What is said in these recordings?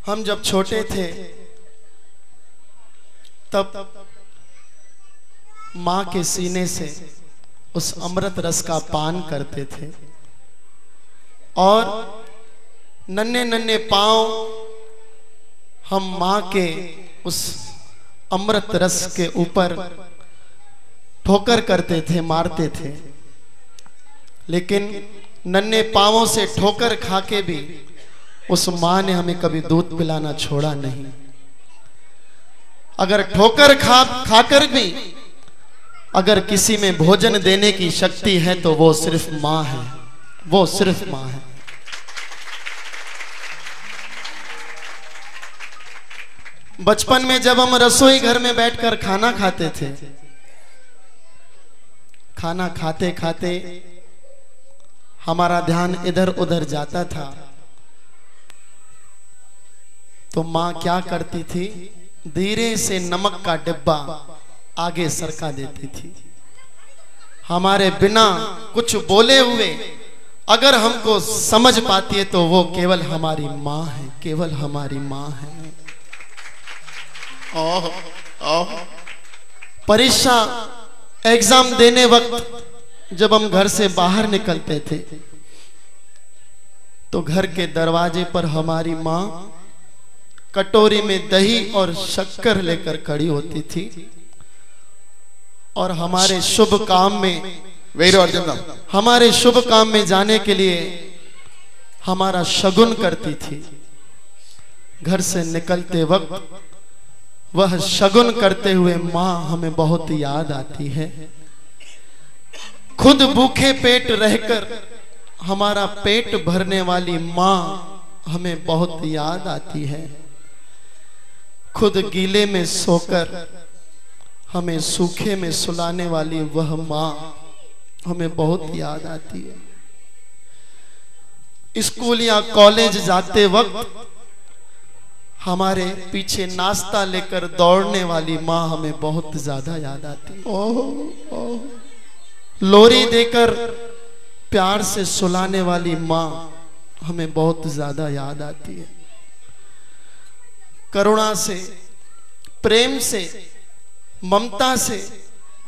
हम जब छोटे थे तब माँ के सीने से उस अमृत रस का पान करते थे और नन्हे नन्हे पांव हम माँ के उस अमृत रस के ऊपर ठोकर करते थे, मारते थे। लेकिन नन्हे पांवों से ठोकर खाके भी उस माँ ने हमें कभी दूध पिलाना छोड़ा नहीं। अगर ठोकर खाकर भी अगर किसी में भोजन देने की शक्ति है तो वो सिर्फ माँ है, वो सिर्फ माँ है। बचपन में जब हम रसोई घर में बैठकर खाना खाते थे, खाना खाते खाते हमारा ध्यान इधर उधर जाता था तो माँ क्या करती थी, धीरे से नमक का डिब्बा आगे सरका देती थी। हमारे बिना कुछ बोले हुए अगर हमको समझ पाती है तो वो केवल हमारी माँ है, केवल हमारी माँ है। परीक्षा एग्जाम देने वक्त जब हम घर से बाहर निकलते थे तो घर के दरवाजे पर हमारी माँ कटोरी में दही और शक्कर लेकर खड़ी होती थी और हमारे शुभ काम में हमारे शुभ काम में जाने के लिए हमारा शगुन करती थी। घर से निकलते वक्त वह शगुन करते हुए माँ हमें बहुत याद आती है। खुद भूखे पेट रहकर हमारा पेट भरने वाली माँ हमें बहुत याद आती है। खुद गीले में सोकर हमें सूखे में सुलाने वाली वह माँ हमें बहुत याद आती है। स्कूल या कॉलेज जाते वक्त हमारे पीछे नाश्ता लेकर दौड़ने वाली माँ हमें बहुत ज्यादा याद आती है। लोरी देकर प्यार से सुलाने वाली माँ हमें बहुत ज्यादा याद आती है। करुणा से, प्रेम से, ममता से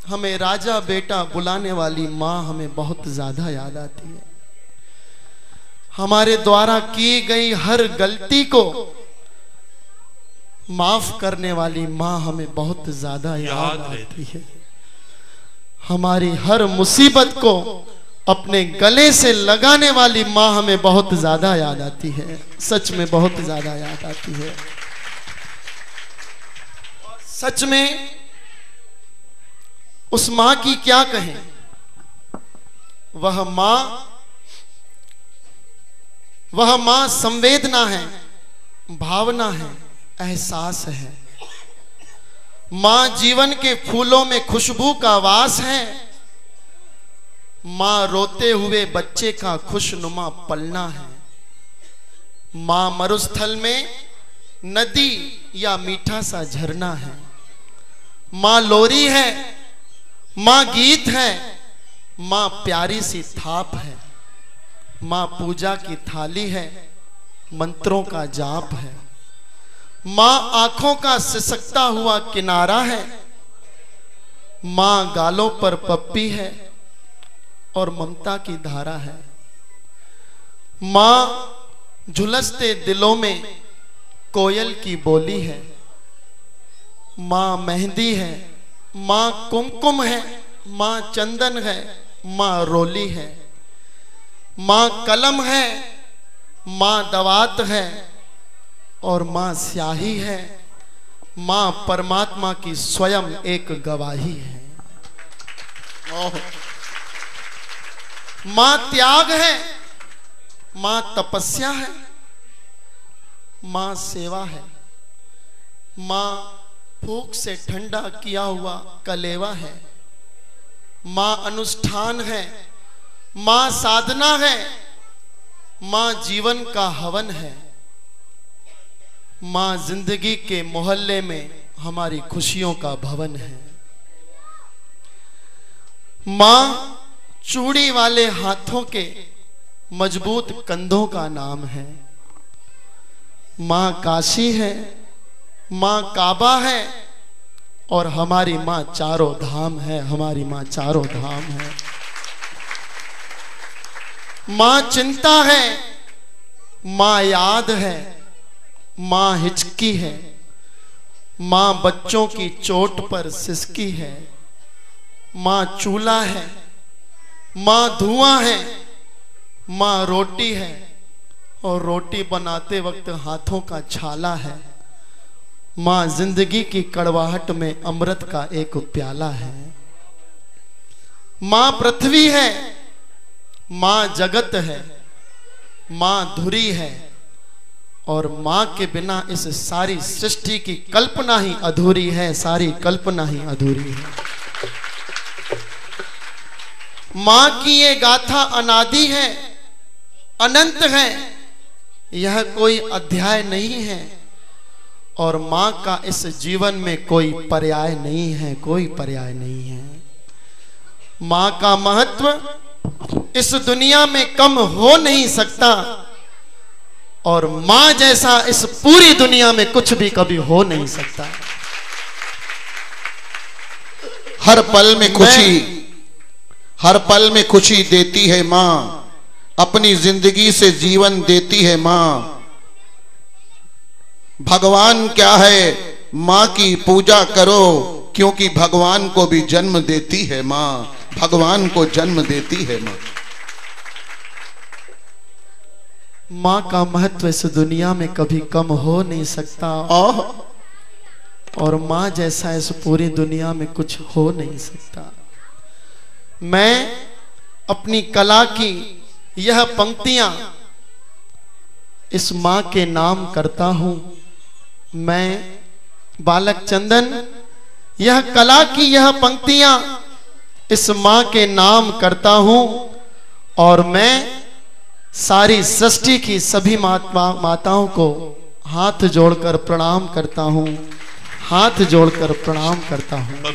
हमें राजा बेटा बुलाने वाली माँ हमें बहुत ज्यादा याद आती है। हमारे द्वारा की गई हर गलती को माफ करने वाली माँ हमें बहुत ज्यादा याद आती है। हमारी हर मुसीबत को अपने गले से लगाने वाली माँ हमें बहुत ज्यादा याद आती है। सच में बहुत ज्यादा याद आती है। सच में उस माँ की क्या कहें। वह माँ संवेदना है, भावना है, एहसास है। माँ जीवन के फूलों में खुशबू का वास है। माँ रोते हुए बच्चे का खुशनुमा पलना है। माँ मरुस्थल में नदी या मीठा सा झरना है। माँ लोरी है, माँ गीत है, माँ प्यारी सी थाप है। माँ पूजा की थाली है, मंत्रों का जाप है। माँ आंखों का सिसकता हुआ किनारा है। माँ गालों पर पप्पी है और ममता की धारा है। माँ झुलसते दिलों में कोयल की बोली है। माँ मेहंदी है, माँ कुमकुम है, माँ चंदन है, माँ रोली है। माँ कलम है, माँ दवात है और माँ स्याही है। माँ परमात्मा की स्वयं एक गवाही है। माँ त्याग है, माँ तपस्या है, माँ सेवा है। माँ फूंक से ठंडा किया हुआ कलेवा है। माँ अनुष्ठान है, माँ साधना है, माँ जीवन का हवन है। माँ जिंदगी के मोहल्ले में हमारी खुशियों का भवन है। माँ चूड़ी वाले हाथों के मजबूत कंधों का नाम है। माँ काशी है, माँ काबा है, और हमारी माँ चारों धाम है। हमारी माँ चारों धाम है। माँ चिंता है, माँ याद है, माँ हिचकी है, माँ बच्चों की चोट पर सिसकी है, माँ चूल्हा है, माँ धुआं है, माँ रोटी है, और रोटी बनाते वक्त हाथों का छाला है। माँ जिंदगी की कड़वाहट में अमृत का एक प्याला है। माँ पृथ्वी है, माँ जगत है, माँ धुरी है, और माँ के बिना इस सारी सृष्टि की कल्पना ही अधूरी है। सारी कल्पना ही अधूरी है। माँ की ये गाथा अनादि है, अनंत है, यह कोई अध्याय नहीं है, और माँ का इस जीवन में कोई पर्याय नहीं है। कोई पर्याय नहीं है। माँ का महत्व इस दुनिया में कम हो नहीं सकता, और माँ जैसा इस पूरी दुनिया में कुछ भी कभी हो नहीं सकता। हर पल में खुशी, हर पल में खुशी देती है माँ, अपनी जिंदगी से जीवन देती है माँ। भगवान क्या है, माँ की पूजा करो, क्योंकि भगवान को भी जन्म देती है माँ। भगवान को जन्म देती है माँ। माँ का महत्व इस दुनिया में कभी कम हो नहीं सकता, और माँ जैसा इस पूरी दुनिया में कुछ हो नहीं सकता। मैं अपनी कला की यह पंक्तियां इस माँ के नाम करता हूं। मैं बालक चंदन यह कला की यह पंक्तियां इस माँ के नाम करता हूं, और मैं सारी सृष्टि की सभी माताओं को हाथ जोड़कर प्रणाम करता हूं। हाथ जोड़कर प्रणाम करता हूं।